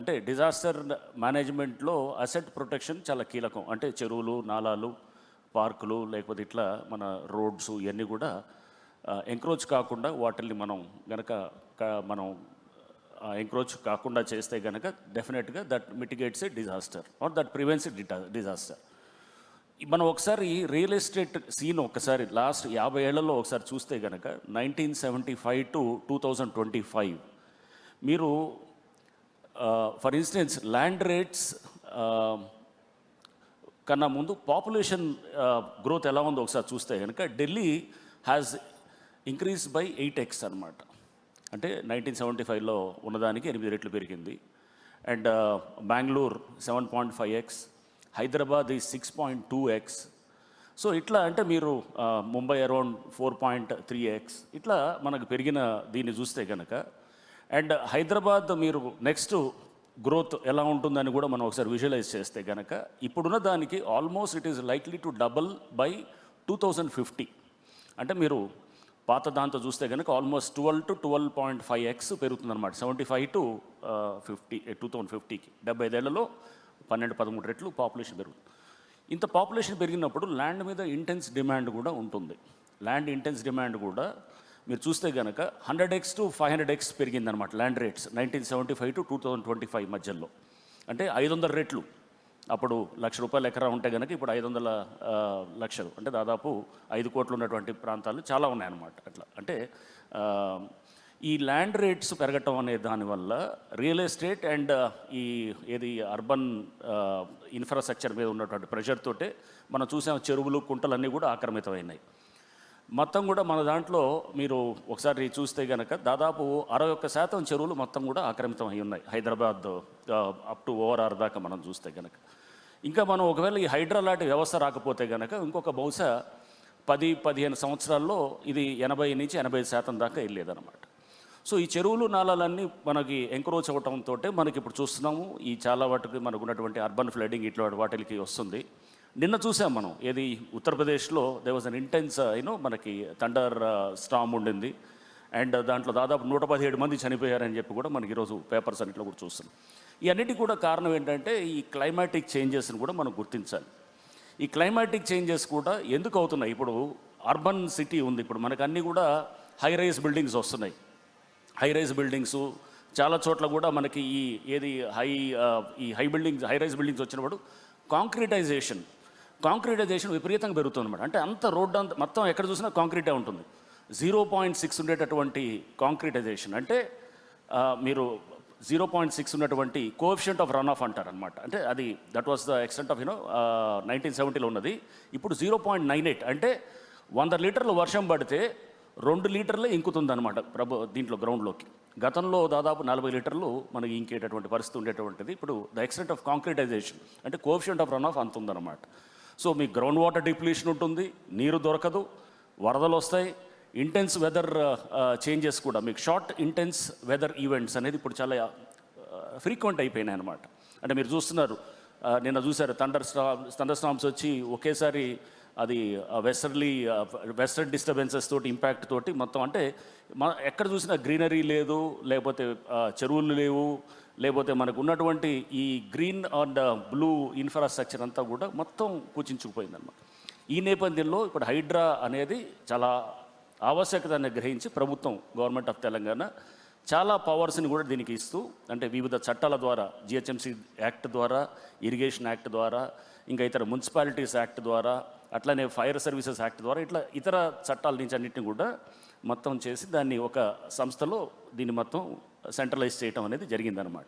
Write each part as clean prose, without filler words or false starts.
అంటే డిజాస్టర్ మేనేజ్మెంట్లో asset protection చాలా కీలకం. అంటే చెరువులు, నాలాలు, పార్కులు, లేకపోతే ఇట్లా మన రోడ్స్ ఇవన్నీ కూడా ఎంక్రోచ్ కాకుండా వాటిల్ని మనం గనక మనం ఎంక్రోచ్ కాకుండా చేస్తే కనుక డెఫినెట్గా that mitigates a disaster or that prevents disaster. మనం ఒకసారి రియల్ ఎస్టేట్ సీన్ ఒకసారి లాస్ట్ 50 ఏళ్లలో ఒకసారి చూస్తే కనుక 1975 to 2025 మీరు ఫర్ ఇన్స్టెన్స్ ల్యాండ్ రేట్స్ కన్నా ముందు పాపులేషన్ గ్రోత్ ఎలా ఉందో ఒకసారి చూస్తే కనుక Delhi has increase by 8x అనమాట. అంటే 1975లో ఉన్నదానికి 8 రెట్లు పెరిగింది. అండ్ బెంగళూరు 7.5x, హైదరాబాద్ ఈ 6.2x. సో ఇట్లా అంటే మీరు ముంబై అరౌండ్ 4.3x ఇట్లా మనకు పెరిగిన దీన్ని చూస్తే కనుక, అండ్ హైదరాబాద్ మీరు నెక్స్ట్ గ్రోత్ ఎలా ఉంటుందని కూడా మనం ఒకసారి విజువలైజ్ చేస్తే కనుక ఇప్పుడున్న దానికి almost it is likely to double by 2050. అంటే మీరు పాత దాంతో చూస్తే కనుక ఆల్మోస్ట్ 12 to 12.5x పెరుగుతుందన్నమాట. 75 to 50 2050కి 75 ఏళ్లలో 12-13 రెట్లు పాపులేషన్ పెరుగుతుంది. ఇంత పాపులేషన్ పెరిగినప్పుడు ల్యాండ్ మీద ఇంటెన్స్ డిమాండ్ కూడా ఉంటుంది. ల్యాండ్ ఇంటెన్స్ డిమాండ్ కూడా మీరు చూస్తే కనుక 100x to 500x పెరిగిందనమాట ల్యాండ్ రేట్స్ 1975 to 2025 మధ్యలో. అంటే 500 రెట్లు. అప్పుడు ₹1,00,000 ఎకరా ఉంటే కనుక ఇప్పుడు 500 లక్షలు, అంటే దాదాపు 5 కోట్లు ఉన్నటువంటి ప్రాంతాలు చాలా ఉన్నాయన్నమాట. అట్లా అంటే ఈ ల్యాండ్ రేట్స్ పెరగటం అనే దానివల్ల రియల్ ఎస్టేట్ అండ్ ఈ ఏది అర్బన్ ఇన్ఫ్రాస్ట్రక్చర్ మీద ఉన్నటువంటి ప్రెషర్ తోటే మనం చూసాం చెరువులు, కుంటలన్నీ కూడా ఆక్రమితమైనాయి. మొత్తం కూడా మన దాంట్లో మీరు ఒకసారి చూస్తే కనుక దాదాపు 61% చెరువులు మొత్తం కూడా ఆక్రమితం అయి ఉన్నాయి హైదరాబాద్ అప్ టు ఓఆర్ఆర్ దాకా మనం చూస్తే కనుక. ఇంకా మనం ఒకవేళ ఈ హైడ్రా లాంటి వ్యవస్థ రాకపోతే కనుక ఇంకొక బహుశా 10-15 సంవత్సరాల్లో ఇది 80 నుంచి 80% దాకా వెళ్ళేదన్నమాట. సో ఈ చెరువులు, నాలాలన్నీ మనకి ఎంక్రోచ్ అవ్వటంతో మనకి ఇప్పుడు చూస్తున్నాము ఈ చాలా వాటికి మనకు ఉన్నటువంటి అర్బన్ ఫ్లడింగ్ ఇట్లా వాటికి వస్తుంది. నిన్న చూసాం మనం ఏది ఉత్తరప్రదేశ్లో దే వాజ్ అన్ ఇంటెన్స్ మనకి థండర్ స్టార్మ్ ఉండింది. అండ్ దాంట్లో దాదాపు 117 మంది చనిపోయారని చెప్పి కూడా మనకి ఈరోజు పేపర్స్ అన్నింటిలో కూడా చూస్తున్నాం. ఈ అన్నిటికీ కూడా కారణం ఏంటంటే ఈ క్లైమాటిక్ చేంజెస్ని కూడా మనం గుర్తించాలి. ఈ క్లైమాటిక్ చేంజెస్ కూడా ఎందుకు అవుతున్నాయి? ఇప్పుడు అర్బన్ సిటీ ఉంది, ఇప్పుడు మనకు అన్నీ కూడా హై రైజ్ బిల్డింగ్స్ వస్తున్నాయి. హై రైజ్ బిల్డింగ్స్ చాలా చోట్ల కూడా మనకి ఈ ఏది హై రైజ్ బిల్డింగ్స్ వచ్చినప్పుడు కాంక్రీటైజేషన్ విపరీతంగా పెరుగుతుంది అనమాట. అంటే అంత రోడ్డు అంత మొత్తం ఎక్కడ చూసినా కాంక్రీటే ఉంటుంది. 0.6 ఉండేటటువంటి కాంక్రీటైజేషన్ అంటే మీరు 0.6 ఉన్నటువంటి కోఎఫిషియంట్ ఆఫ్ రన్ ఆఫ్ అంటారు అనమాట. అంటే అది that was the extent of 1970లో ఉన్నది. ఇప్పుడు 0.98 అంటే 100 లీటర్లు వర్షం పడితే 2 లీటర్లే ఇంకుతుంది అనమాట దీంట్లో గ్రౌండ్లోకి. గతంలో దాదాపు 40 లీటర్లు మనకి ఇంకేటటువంటి పరిస్థితి ఉండేటువంటిది. ఇప్పుడు ద ఎక్స్టెంట్ ఆఫ్ కాంక్రీటైజేషన్ అంటే కోఎఫిషియంట్ ఆఫ్ రన్ ఆఫ్ అంత ఉందన్నమాట. సో మీ గ్రౌండ్ వాటర్ డిప్లీషన్ ఉంటుంది, నీరు దొరకదు, వరదలు వస్తాయి, ఇంటెన్స్ వెదర్ చేంజెస్ కూడా మీకు షార్ట్ ఇంటెన్స్ వెదర్ ఈవెంట్స్ అనేది ఇప్పుడు చాలా ఫ్రీక్వెంట్ అయిపోయినాయి అనమాట. అంటే మీరు చూస్తున్నారు, నిన్న చూసారు థండర్ స్టార్మ్స్ వచ్చి ఒకేసారి అది వెస్టర్న్ డిస్టర్బెన్సెస్ తోటి ఇంపాక్ట్ తోటి మొత్తం అంటే ఎక్కడ చూసినా గ్రీనరీ లేదు, లేకపోతే చెరువులు లేవు, లేకపోతే మనకు ఉన్నటువంటి ఈ గ్రీన్ అండ్ బ్లూ ఇన్ఫ్రాస్ట్రక్చర్ అంతా కూడా మొత్తం కూచించుకుపోయిందన్నమాట. ఈ నేపథ్యంలో ఇప్పుడు హైడ్రా అనేది చాలా ఆవశ్యకతను గ్రహించి ప్రభుత్వం గవర్నమెంట్ ఆఫ్ తెలంగాణ చాలా పవర్స్ని కూడా దీనికి ఇస్తూ, అంటే వివిధ చట్టాల ద్వారా జిహెచ్ఎంసీ యాక్ట్ ద్వారా, ఇరిగేషన్ యాక్ట్ ద్వారా, ఇంకా ఇతర మున్సిపాలిటీస్ యాక్ట్ ద్వారా, అట్లనే ఫైర్ సర్వీసెస్ యాక్ట్ ద్వారా ఇట్లా ఇతర చట్టాల నుంచి అన్నింటినీ కూడా మొత్తం చేసి దాన్ని ఒక సంస్థలో దీన్ని మొత్తం సెంట్రలైజ్ చేయటం అనేది జరిగిందనమాట.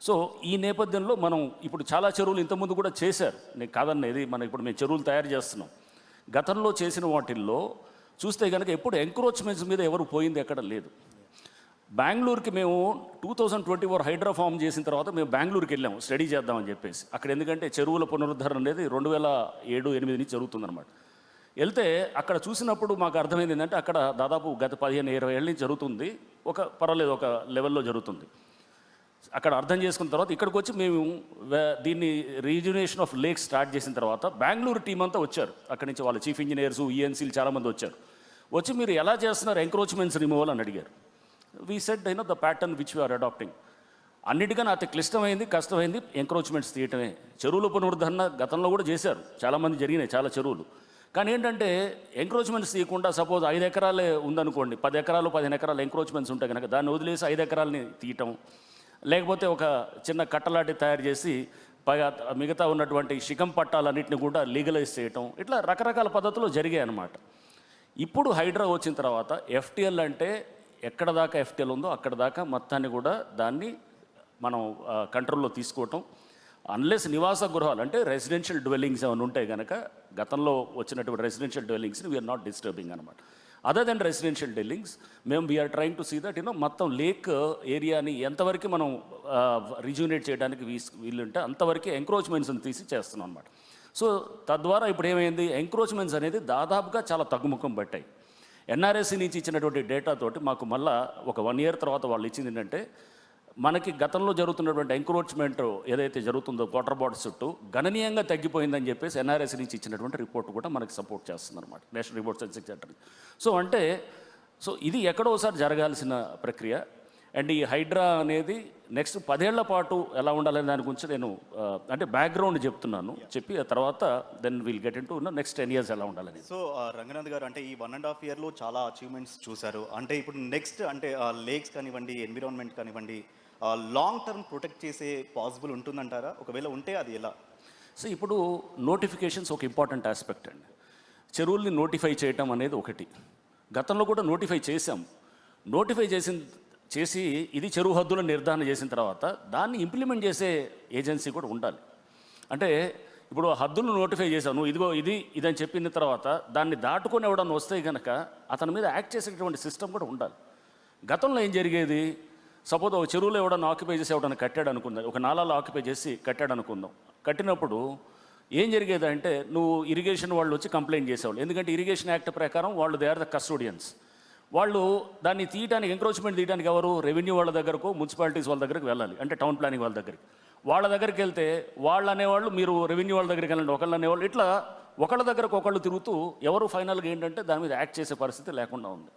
సో ఈ నేపథ్యంలో మనం ఇప్పుడు చాలా చెరువులు ఇంతకుముందు కూడా చేశారు, నేను కాదనేది మనం ఇప్పుడు మేము చెరువులు తయారు చేస్తున్నాం. గతంలో చేసిన వాటిల్లో చూస్తే కనుక ఎప్పుడు ఎంక్రోచ్మెంట్స్ మీద ఎవరు పోయింది ఎక్కడ లేదు. బెంగళూరుకి మేము 2024 హైడ్రా ఫామ్ చేసిన తర్వాత మేము బెంగళూరుకి వెళ్ళాము స్టడీ చేద్దామని చెప్పేసి. అక్కడ ఎందుకంటే చెరువుల పునరుద్ధరణ అనేది 2007-8 నుంచి జరుగుతుందన్నమాట. వెళ్తే అక్కడ చూసినప్పుడు మాకు అర్థమైంది ఏంటంటే అక్కడ దాదాపు గత 15-20 ఏళ్ళ నుంచి జరుగుతుంది, ఒక పర్వాలేదు ఒక లెవెల్లో జరుగుతుంది. అక్కడ అర్థం చేసుకున్న తర్వాత ఇక్కడికి వచ్చి మేము దీన్ని రీజునేషన్ ఆఫ్ లేక్ స్టార్ట్ చేసిన తర్వాత బెంగళూరు టీం అంతా వచ్చారు. అక్కడి నుంచి వాళ్ళ చీఫ్ ఇంజనీర్స్, ఈఎన్సీలు చాలామంది వచ్చారు. వచ్చి మీరు ఎలా చేస్తున్నారు ఎంక్రోచ్మెంట్స్ రిమూవల్ అని అడిగారు. We said the pattern which we're adapting. అన్నిటికన్నా అతి క్లిష్టమైంది, కష్టమైంది ఎంక్రోచ్మెంట్స్ తీయటమే. చెరువుల పునరుద్ధరణ గతంలో కూడా చేశారు, చాలామంది జరిగినాయి చాలా చెరువులు. కానీ ఏంటంటే ఎంక్రోచ్మెంట్స్ తీయకుండా సపోజ్ 5 ఎకరాలే ఉందనుకోండి, 10 ఎకరాలు 15 ఎకరాలు ఎంక్రోచ్మెంట్స్ ఉంటాయి కనుక దాన్ని వదిలేసి 5 ఎకరాలని తీయటం, లేకపోతే ఒక చిన్న కట్టలాంటి తయారు చేసి మిగతా ఉన్నటువంటి శిఖం పట్టాలన్నింటినీ కూడా లీగలైజ్ చేయటం, ఇట్లా రకరకాల పద్ధతులు జరిగాయి అన్నమాట. ఇప్పుడు హైడ్రా వచ్చిన తర్వాత ఎఫ్టీఎల్ అంటే ఎక్కడ దాకా ఎఫ్టీఎల్ ఉందో అక్కడ దాకా మొత్తాన్ని కూడా దాన్ని మనం కంట్రోల్లో తీసుకోవటం. అన్లెస్ నివాస గృహాలు అంటే రెసిడెన్షియల్ డ్వెల్లింగ్స్ ఏమైనా ఉంటాయి కనుక గతంలో వచ్చినటువంటి రెసిడెన్షియల్ డ్వెల్లింగ్స్ని వీఆర్ నాట్ డిస్టర్బింగ్ అనమాట. అదర్ దెన్ రెసిడెన్షియల్ డ్వెల్లింగ్స్ మేము we're trying to see that మొత్తం లేక్ ఏరియాని ఎంతవరకు మనం రిజ్యూనేట్ చేయడానికి వీలుంటే అంతవరకు ఎంక్రోచ్మెంట్స్ని తీసి చేస్తున్నాం అనమాట. సో తద్వారా ఇప్పుడు ఏమైంది, ఎంక్రోచ్మెంట్స్ అనేది దాదాపుగా చాలా తగ్గుముఖం పట్టాయి. ఎన్ఆర్ఎస్సి నుంచి ఇచ్చినటువంటి డేటాతోటి మాకు మళ్ళీ ఒక 1 year తర్వాత వాళ్ళు ఇచ్చింది ఏంటంటే మనకి గతంలో జరుగుతున్నటువంటి ఎంక్రోచ్మెంట్ ఏదైతే జరుగుతుందో వాటర్ బాటిల్స్ చుట్టూ గణనీయంగా తగ్గిపోయిందని చెప్పేసి ఎన్ఆర్ఎస్ నుంచి ఇచ్చినటువంటి రిపోర్ట్ కూడా మనకి సపోర్ట్ చేస్తుంది అనమాట, national report statistics centre. So ఇది ఎక్కడోసారి జరగాల్సిన ప్రక్రియ. అండ్ ఈ హైడ్రా అనేది నెక్స్ట్ 10 ఏళ్ల పాటు ఎలా ఉండాలనే దాని గురించి నేను అంటే బ్యాక్గ్రౌండ్ చెప్తున్నాను, చెప్పి ఆ తర్వాత then will get into next 10 years ఎలా ఉండాలని. సో రంగనాథ్ గారు, అంటే ఈ 1.5 yearలో చాలా అచీవ్మెంట్స్ చూశారు. అంటే ఇప్పుడు నెక్స్ట్ అంటే లేక్స్ కానివ్వండి, ఎన్విరాన్మెంట్ కానివ్వండి, లాంగ్ టర్మ్ ప్రొటెక్ట్ చేసే పాసిబుల్ ఉంటుందంటారా? ఒకవేళ ఉంటే అది ఎలా? సో ఇప్పుడు నోటిఫికేషన్స్ ఒక ఇంపార్టెంట్ ఆస్పెక్ట్ అండి. చెరువుల్ని నోటిఫై చేయటం అనేది ఒకటి. గతంలో కూడా నోటిఫై చేసాం. నోటిఫై చేసి ఇది చెరువు హద్దుల నిర్ధారణ చేసిన తర్వాత దాన్ని ఇంప్లిమెంట్ చేసే ఏజెన్సీ కూడా ఉండాలి. అంటే ఇప్పుడు హద్దులను నోటిఫై చేశాను, ఇదిగో ఇదని చెప్పిన తర్వాత దాన్ని దాటుకొని ఎవడన్నా వస్తే కనుక అతని మీద యాక్ట్ చేసేటటువంటి సిస్టమ్ కూడా ఉండాలి. గతంలో ఏం జరిగేది, సపోజ్ ఒక చెరువులో ఎవడన్నా ఆక్యుపై చేసి ఎవడన్నా కట్టాడు అనుకుందాం, ఒక నాలాలో ఆక్యుపై చేసి కట్టాడు అనుకుందాం. కట్టినప్పుడు ఏం జరిగేది అంటే నువ్వు ఇరిగేషన్ వాళ్ళు వచ్చి కంప్లైంట్ చేసేవాళ్ళు. ఎందుకంటే ఇరిగేషన్ యాక్ట్ ప్రకారం వాళ్ళు దే ఆర్ ద కస్టోడియన్స్. వాళ్ళు దాన్ని తీయడానికి, ఎంక్రోచ్మెంట్ తీయడానికి ఎవరు, రెవెన్యూ వాళ్ళ దగ్గరకు, మున్సిపాలిటీస్ వాళ్ళ దగ్గరికి వెళ్ళాలి, అంటే టౌన్ ప్లానింగ్ వాళ్ళ దగ్గరికి. వాళ్ళ దగ్గరికి వెళ్తే వాళ్ళు అనేవాళ్ళు మీరు రెవెన్యూ వాళ్ళ దగ్గరికి వెళ్ళండి, ఒకళ్ళు అనేవాళ్ళు, ఇట్లా ఒకళ్ళ దగ్గరకు ఒకళ్ళు తిరుగుతూ ఎవరు ఫైనల్గా ఏంటంటే దాని మీద యాక్ట్ చేసే పరిస్థితి లేకుండా ఉంది.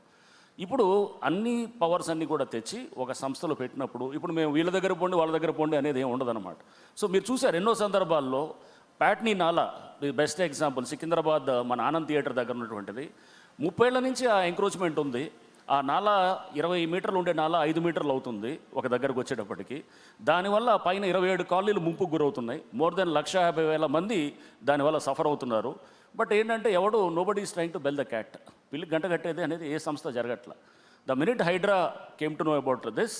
ఇప్పుడు అన్ని పవర్స్ అన్నీ కూడా తెచ్చి ఒక సంస్థలో పెట్టినప్పుడు ఇప్పుడు మేము వీళ్ళ దగ్గర పోండి వాళ్ళ దగ్గర పోండి అనేది ఏమి ఉండదన్నమాట. సో మీరు చూసారు ఎన్నో సందర్భాల్లో ప్యాట్నీ నాలా బెస్ట్ ఎగ్జాంపుల్, సికింద్రాబాద్ మన ఆనంద్ థియేటర్ దగ్గర ఉన్నటువంటిది 30 ఏళ్ల నుంచి ఆ ఎంక్రోచ్మెంట్ ఉంది. ఆ నాలా 20 మీటర్లు ఉండే నాలా 5 మీటర్లు అవుతుంది ఒక దగ్గరకు వచ్చేటప్పటికి. దానివల్ల పైన 27 కాలనీలు ముంపుకు గురవుతున్నాయి. మోర్ దెన్ 1,50,000 మంది దానివల్ల సఫర్ అవుతున్నారు. బట్ ఏంటంటే ఎవడు nobody is trying to bell the cat, పిల్లి గంట కట్టేది అనేది ఏ సంస్థ జరగట్ల. The minute HYDRAA came to know about this,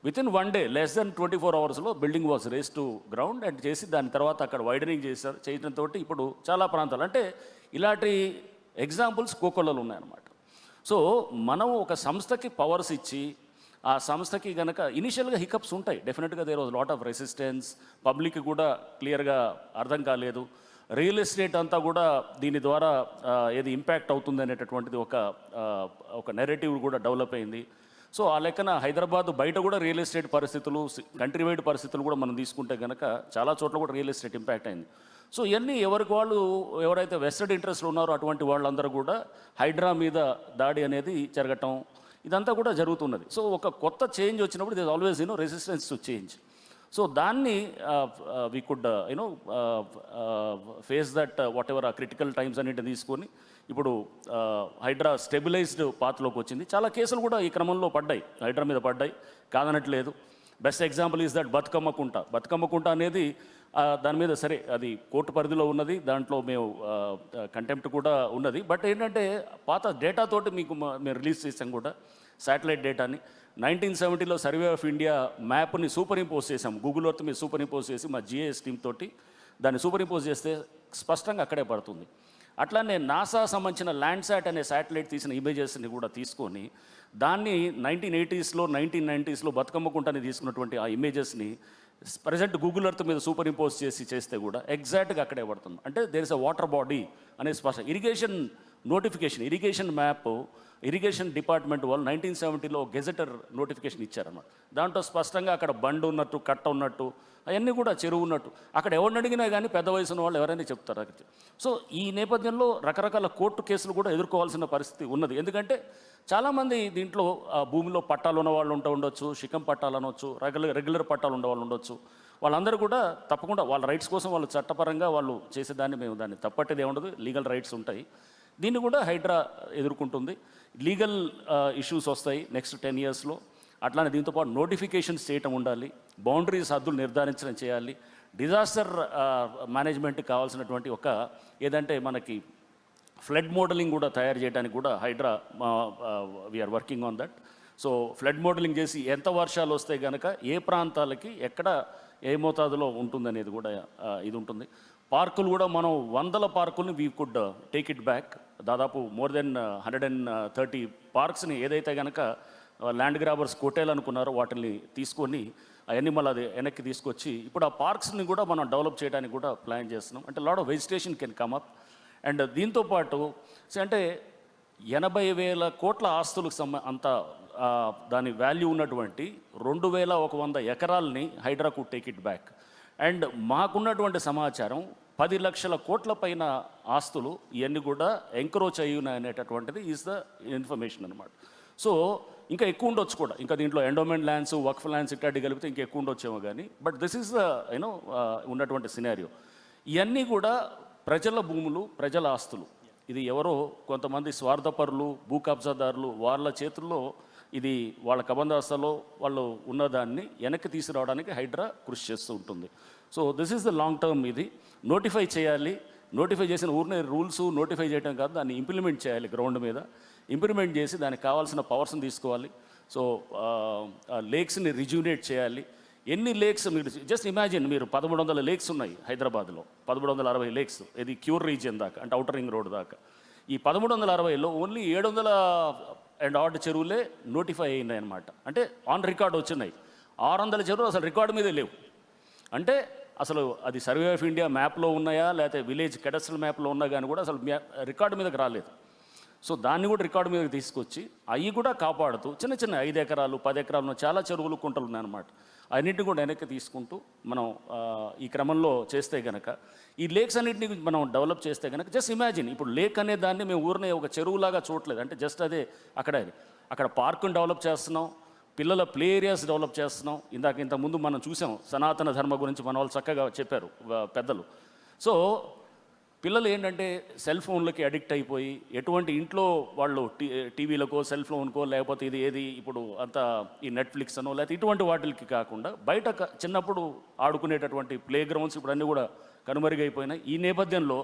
within 1 day less than 24 hours building was razed to ground and చేసి దాని తర్వాత అక్కడ వైడనింగ్ చేయడంతో ఇప్పుడు చాలా ప్రాంతాలు అంటే ఇలాంటి ఎగ్జాంపుల్స్ కోకొల్లలు ఉన్నాయన్నమాట. సో మనం ఒక సంస్థకి పవర్స్ ఇచ్చి ఆ సంస్థకి కనుక ఇనిషియల్గా హికప్స్ ఉంటాయి, డెఫినెట్గా there was lot of resistance, public కూడా క్లియర్గా అర్థం కాలేదు, రియల్ ఎస్టేట్ అంతా కూడా దీని ద్వారా ఏది ఇంపాక్ట్ అవుతుంది అనేటటువంటిది ఒక నెరేటివ్ కూడా డెవలప్ అయింది. సో ఆ లెక్కన హైదరాబాద్ బయట కూడా రియల్ ఎస్టేట్ పరిస్థితులు, కంట్రీ వైడ్ పరిస్థితులు కూడా మనం తీసుకుంటే కనుక చాలా చోట్ల కూడా రియల్ ఎస్టేట్ ఇంపాక్ట్ అయింది. సో ఇవన్నీ ఎవరైతే వెస్టెడ్ ఇంట్రెస్ట్లు ఉన్నారో అటువంటి వాళ్ళందరూ కూడా హైడ్రా మీద దాడి అనేది జరగటం ఇదంతా కూడా జరుగుతున్నది. సో ఒక కొత్త చేంజ్ వచ్చినప్పుడు this always resistance to change. So దాన్ని we could face that whatever ఆ క్రిటికల్ టైమ్స్ అన్నింటిని తీసుకొని ఇప్పుడు హైడ్రా స్టెబిలైజ్డ్ పాత్లోకి వచ్చింది. చాలా కేసులు కూడా ఈ క్రమంలో పడ్డాయి, హైడ్రా మీద పడ్డాయి, కాదనట్లేదు. Best example is that Bathukamma Kunta అనేది దాని మీద సరే అది కోర్టు పరిధిలో ఉన్నది, దాంట్లో మేము కంటెంప్ట్ కూడా ఉన్నది. బట్ ఏంటంటే పాత డేటాతోటి మేము రిలీజ్ చేసాం కూడా, శాటిలైట్ డేటాని 1970లో సర్వే ఆఫ్ ఇండియా మ్యాప్ని సూపర్ ఇంపోజ్ చేసాం, గూగుల్ ఎర్త్ మీద సూపర్ ఇంపోజ్ చేసి మా జిఐఎస్ టీమ్ తోటి దాన్ని సూపర్ ఇంపోజ్ చేస్తే స్పష్టంగా అక్కడే పడుతుంది. అట్లానే నాసా సంబంధించిన ల్యాండ్సాట్ అనే శాటిలైట్ తీసిన ఇమేజెస్ని కూడా తీసుకొని దాన్ని 1980sలో 1990sలో బతుకమ్మ కుంటని తీసుకున్నటువంటి ఆ ఇమేజెస్ని ప్రజెంట్ గూగుల్ ఎర్త్ మీద సూపర్ ఇంపోజ్ చేస్తే కూడా ఎగ్జాక్ట్గా అక్కడే పడుతుంది. అంటే there is a water body అనే స్పష్టం. Irrigation notification irrigation map irrigation department వాళ్ళు 1970లో గెజెటర్ నోటిఫికేషన్ ఇచ్చారన్నమాట. దాంట్లో స్పష్టంగా అక్కడ బండ్ ఉన్నట్టు, కట్ట ఉన్నట్టు, అవన్నీ కూడా చెరువు ఉన్నట్టు, అక్కడ ఎవరిని అడిగినా కానీ పెద్ద వయసు ఉన్న వాళ్ళు ఎవరైనా చెప్తారు అక్కడ. సో ఈ నేపథ్యంలో రకరకాల కోర్టు కేసులు కూడా ఎదుర్కోవాల్సిన పరిస్థితి ఉన్నది. ఎందుకంటే చాలామంది దీంట్లో భూమిలో పట్టాలు ఉన్న వాళ్ళు ఉండొచ్చు, శిఖం పట్టాలు అనవచ్చు, రెగ్యులర్ పట్టాలు ఉన్న వాళ్ళు ఉండొచ్చు. వాళ్ళందరూ కూడా తప్పకుండా వాళ్ళ రైట్స్ కోసం వాళ్ళు చట్టపరంగా వాళ్ళు చేసేదాన్ని మేము దాన్ని తప్పట్టేది ఏముండదు, లీగల్ రైట్స్ ఉంటాయి. దీన్ని కూడా హైడ్రా ఎదుర్కొంటుంది. లీగల్ ఇష్యూస్ వస్తాయి నెక్స్ట్ 10 ఇయర్స్లో. అట్లానే దీంతోపాటు నోటిఫికేషన్స్ చేయటం ఉండాలి, బౌండరీస్ హద్దులు నిర్ధారించడం చేయాలి, డిజాస్టర్ మేనేజ్మెంట్కి కావాల్సినటువంటి ఒక ఏదంటే మనకి ఫ్లడ్ మోడలింగ్ కూడా తయారు చేయడానికి కూడా Hydraa we're working on that. So flood modelling చేసి ఎంత వర్షాలు వస్తే కనుక ఏ ప్రాంతాలకి ఎక్కడ ఏ మోతాదులో ఉంటుందనేది కూడా ఇది ఉంటుంది. పార్కులు కూడా మనం 100 పార్కుల్ని we could take it back. దాదాపు మోర్ దెన్ 130 పార్క్స్ని ఏదైతే కనుక ల్యాండ్ గ్రాబర్స్ కొట్టేయాలనుకున్నారో వాటిని తీసుకొని అవన్నీ మళ్ళీ అది వెనక్కి తీసుకొచ్చి ఇప్పుడు ఆ పార్క్స్ని కూడా మనం డెవలప్ చేయడానికి కూడా ప్లాన్ చేస్తున్నాం. అంటే lot of vegetation can come up. And దీంతోపాటు అంటే 80,000 కోట్ల ఆస్తులకు అంత దాని వాల్యూ ఉన్నటువంటి 2,100 ఎకరాలని HYDRAA could take it back. And మాకున్నటువంటి సమాచారం 10 లక్షల కోట్ల పైన ఆస్తులు ఇవన్నీ కూడా ఎంక్రోచ్ అయ్యున్నాయి అనేటటువంటిది ఈజ్ ద ఇన్ఫర్మేషన్ అనమాట. సో ఇంకా ఎక్కువ ఉండొచ్చు కూడా, ఇంకా దీంట్లో ఎండోమెంట్ ల్యాండ్స్, వక్ఫ్ ల్యాండ్స్ ఇట్లాంటి కలిపితే ఇంకా ఎక్కువ ఉండొచ్చేమో కానీ, బట్ దిస్ ఈజ్ ద ఉన్నటువంటి సినారియో. ఇవన్నీ కూడా ప్రజల భూములు, ప్రజల ఆస్తులు. ఇది ఎవరో కొంతమంది స్వార్థపరులు, భూ కబ్జాదారులు వాళ్ళ చేతుల్లో ఇది వాళ్ళ కబందాస్తాలో వాళ్ళు ఉన్నదాన్ని వెనక్కి తీసుకురావడానికి హైడ్రా కృషి చేస్తూ ఉంటుంది. So this is the long term. ఇది నోటిఫై చేయాలి, నోటిఫై చేసిన ఊరినే రూల్స్ నోటిఫై చేయడం కాదు, దాన్ని ఇంప్లిమెంట్ చేయాలి. గ్రౌండ్ మీద ఇంప్లిమెంట్ చేసి దానికి కావాల్సిన పవర్స్ని తీసుకోవాలి. సో లేక్స్ని రిజ్యూనేట్ చేయాలి. ఎన్ని లేక్స్ మీరు జస్ట్ ఇమాజిన్, మీరు 1300 లేక్స్ ఉన్నాయి హైదరాబాద్లో, 1360 లేక్స్, ఇది క్యూర్ రీజియన్ దాకా, అంటే అవుటర్ రింగ్ రోడ్ దాకా. ఈ 1360లో ఓన్లీ 700 అండ్ ఆర్డ్ చెరువులే నోటిఫై అయినాయి అనమాట. అంటే ఆన్ రికార్డ్ వచ్చినాయి. 600 చెరువులు అసలు రికార్డు మీదే లేవు. అంటే అసలు అది సర్వే ఆఫ్ ఇండియా మ్యాప్లో ఉన్నాయా లేకపోతే విలేజ్ కెడస్ట్రల్ మ్యాప్లో ఉన్నా కానీ కూడా అసలు రికార్డు మీదకి రాలేదు. సో దాన్ని కూడా రికార్డు మీదకి తీసుకొచ్చి అవి కూడా కాపాడుతూ చిన్న చిన్న 5 ఎకరాలు 10 ఎకరాలు చాలా చెరువులు, కుంటలు ఉన్నాయన్నమాట. అన్నింటిని కూడా వెనక్కి తీసుకుంటూ మనం ఈ క్రమంలో చేస్తే కనుక ఈ లేక్స్ అన్నింటినీ మనం డెవలప్ చేస్తే కనుక జస్ట్ ఇమాజిన్, ఇప్పుడు లేక్ అనే దాన్ని మేము ఊరినే ఒక చెరువులాగా చూడలేదు. అంటే జస్ట్ అదే అక్కడ పార్కుని డెవలప్ చేస్తున్నాం, పిల్లల ప్లే ఏరియాస్ డెవలప్ చేస్తున్నాం. ఇంతకుముందు మనం చూసాం సనాతన ధర్మ గురించి మన వాళ్ళు చక్కగా చెప్పారు పెద్దలు. సో పిల్లలు ఏంటంటే సెల్ ఫోన్లకి అడిక్ట్ అయిపోయి ఎటువంటి ఇంట్లో వాళ్ళు టీవీలకో సెల్ ఫోన్కో లేకపోతే ఇది ఏది ఇప్పుడు అంతా ఈ నెట్ఫ్లిక్స్ అనో లేకపోతే ఇటువంటి వాటికి కాకుండా బయట చిన్నప్పుడు ఆడుకునేటటువంటి ప్లే గ్రౌండ్స్ ఇప్పుడు అన్నీ కూడా కనుమరుగైపోయినాయి. ఈ నేపథ్యంలో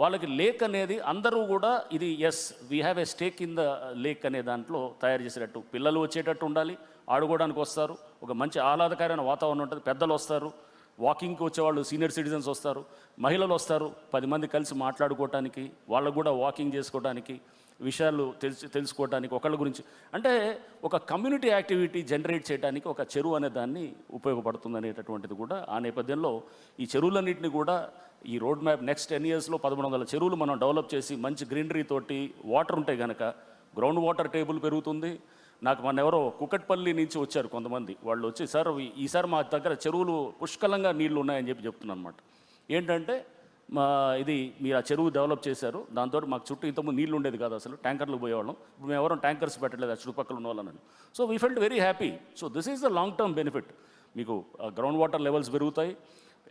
వాళ్ళకి లేక్ అనేది అందరూ కూడా ఇది as we have a stake in the lake అనే దాంట్లో తయారు చేసేటట్టు పిల్లలు వచ్చేటట్టు ఉండాలి, ఆడుకోవడానికి వస్తారు, ఒక మంచి ఆహ్లాదకరమైన వాతావరణం ఉంటుంది, పెద్దలు వస్తారు, వాకింగ్కి వచ్చేవాళ్ళు సీనియర్ సిటిజన్స్ వస్తారు, మహిళలు వస్తారు, 10 మంది కలిసి మాట్లాడుకోవటానికి, వాళ్ళకు కూడా వాకింగ్ చేసుకోవడానికి, విషయాలు తెలుసుకోవడానికి ఒకళ్ళ గురించి, అంటే ఒక కమ్యూనిటీ యాక్టివిటీ జనరేట్ చేయడానికి ఒక చెరువు అనే దాన్ని ఉపయోగపడుతుంది అనేటటువంటిది కూడా ఆ నేపథ్యంలో ఈ చెరువులన్నింటినీ కూడా ఈ రోడ్ మ్యాప్ నెక్స్ట్ 10 ఇయర్స్లో 1100 చెరువులు మనం డెవలప్ చేసి మంచి గ్రీనరీ తోటి వాటర్ ఉంటే కనుక గ్రౌండ్ వాటర్ టేబుల్ పెరుగుతుంది. నాకు మన ఎవరో కుకట్పల్లి నుంచి వచ్చారు కొంతమంది, వాళ్ళు వచ్చి సార్ ఈసారి మా దగ్గర చెరువులు పుష్కలంగా నీళ్లు ఉన్నాయని చెప్తున్నాను అనమాట. ఏంటంటే ఇది మీరు ఆ చెరువు డెవలప్ చేశారు, దాంతో మాకు చుట్టూ ఇంతకుముందు నీళ్ళు ఉండేది కాదు, అసలు ట్యాంకర్లు పోయేవాళ్ళం, ఇప్పుడు మేము ఎవరో ట్యాంకర్స్ పెట్టలేదు ఆ చుట్టుపక్కల ఉన్న వాళ్ళని. So we felt very happy. So this is the long term benefit. మీకు గ్రౌండ్ వాటర్ లెవెల్స్ పెరుగుతాయి,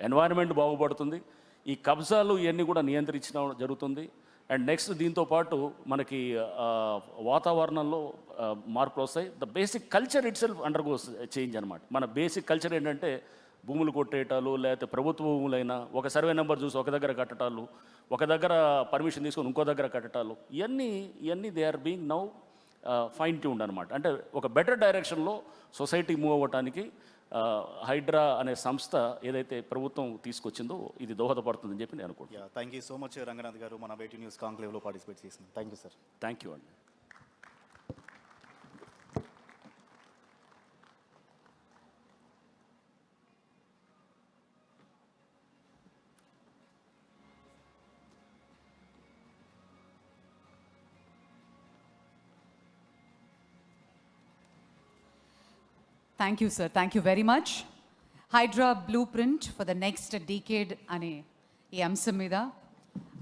ఎన్వైరన్మెంట్ బాగుపడుతుంది, ఈ కబ్జాలు ఇవన్నీ కూడా నియంత్రించడం జరుగుతుంది. అండ్ నెక్స్ట్ దీంతోపాటు మనకి వాతావరణంలో మార్పులు వస్తాయి. The basic culture it self undergoes change అనమాట. మన బేసిక్ కల్చర్ ఏంటంటే భూములు కొట్టేయటాలు, లేకపోతే ప్రభుత్వ భూములైనా ఒక సర్వే నెంబర్ చూసి ఒక దగ్గర కట్టటాలు, ఒక దగ్గర పర్మిషన్ తీసుకొని ఇంకో దగ్గర కట్టటాలు, ఇవన్నీ they are being now fine tuned అనమాట. అంటే ఒక బెటర్ డైరెక్షన్లో సొసైటీ మూవ్ అవ్వటానికి హైడ్రా అనే సంస్థ ఏదైతే ప్రభుత్వం తీసుకొచ్చిందో ఇది దోహదపడుతుందని చెప్పి నేను అనుకుంటున్నాను. Thank you so much Ranganath garu, మన వేటి న్యూస్ కాంక్లేవ్లో పార్టిసిపేట్ చేసింది. Thank you sir. Thank you అండి. Thank you sir, thank you very much. HYDRAA blueprint for the next decade అనే ఈ అంశం మీద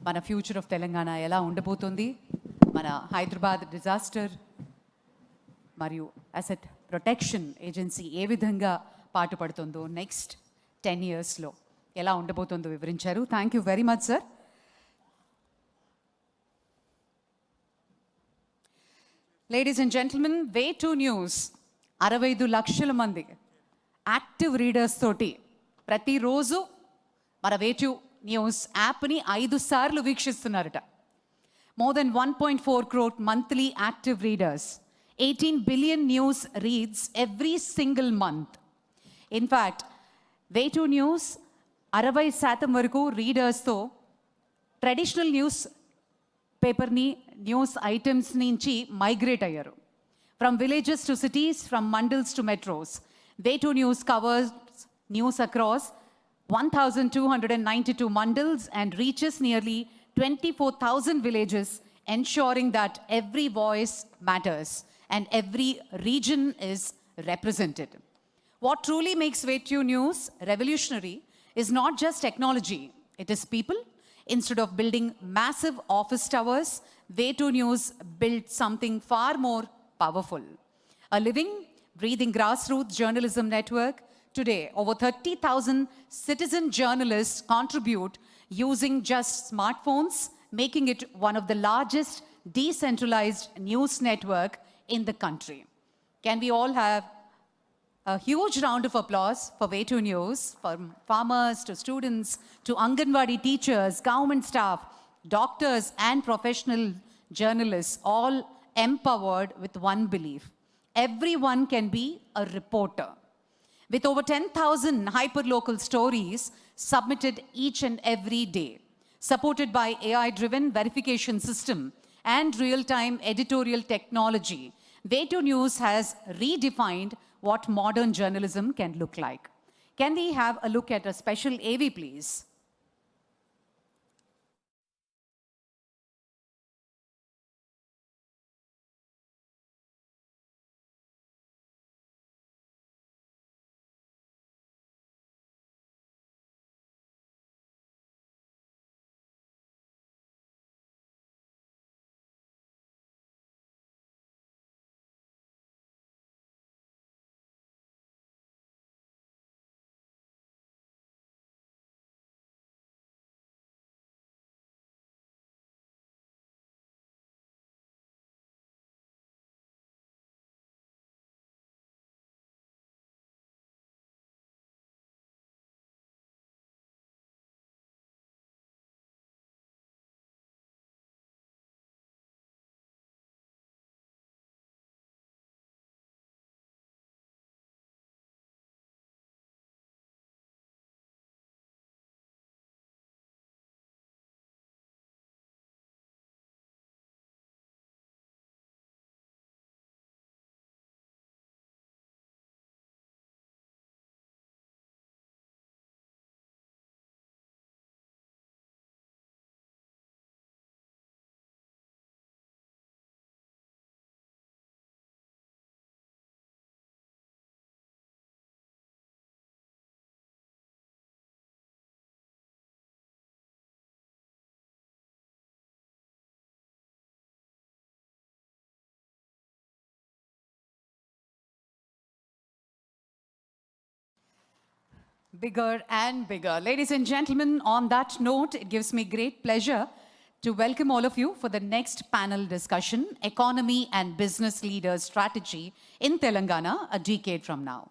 మన ఫ్యూచర్ ఆఫ్ తెలంగాణ ఎలా ఉండబోతుంది, మన హైదరాబాద్ డిజాస్టర్ మరియు అసెట్ ప్రొటెక్షన్ ఏజెన్సీ ఏ విధంగా పాటుపడుతుందో నెక్స్ట్ 10 yearsలో ఎలా ఉండబోతుందో వివరించారు. Thank you very much sir. Ladies and gentlemen, way to news 65 లక్షల మంది యాక్టివ్ రీడర్స్ తోటి ప్రతిరోజు మన వే టు న్యూస్ యాప్ని 5 సార్లు వీక్షిస్తున్నారట. More than 1.4 crore monthly active readers, 18 billion news reads every single month. In fact, Way to News 60% వరకు రీడర్స్తో traditional news పేపర్ని news items నుంచి మైగ్రేట్ అయ్యారు. From villages to cities, from mandals to metros, Way to News covers news across 1,292 mandals and reaches nearly 24,000 villages, ensuring that every voice matters and every region is represented. What truly makes Way to News revolutionary is not just technology, it is people. Instead of building massive office towers, Way to News built something far more powerful. A living, breathing grassroots journalism network. Today, over 30,000 citizen journalists contribute using just smartphones, making it one of the largest decentralized news network in the country. Can we all have a huge round of applause for Way to News, from farmers to students to Anganwadi teachers, government staff, doctors and professional journalists, all empowered with one belief: everyone can be a reporter. With over 10,000 hyperlocal stories submitted each and every day, supported by AI-driven verification system and real-time editorial technology, Way to News has redefined what modern journalism can look like. Can we have a look at a special AV, please? Bigger and bigger. Ladies and gentlemen, on that note, it gives me great pleasure to welcome all of you for the next panel discussion, Economy and Business Leaders Strategy in Telangana, a decade from now.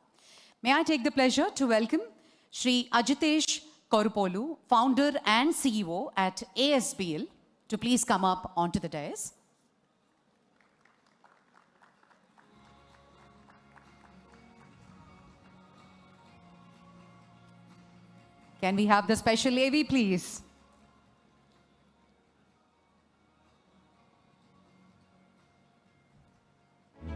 May I take the pleasure to welcome Shri Ajitesh Korupolu, founder and CEO at ASBL, to please come up onto the dais. Can we have the special AV, please?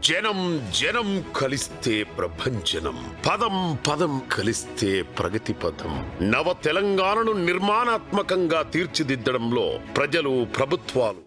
జనం జనం కలిస్తే ప్రభంజనం, పదం పదం కలిస్తే ప్రగతి పథం. నవ తెలంగాణను నిర్మాణాత్మకంగా తీర్చిదిద్దడంలో ప్రజలు, ప్రభుత్వాలు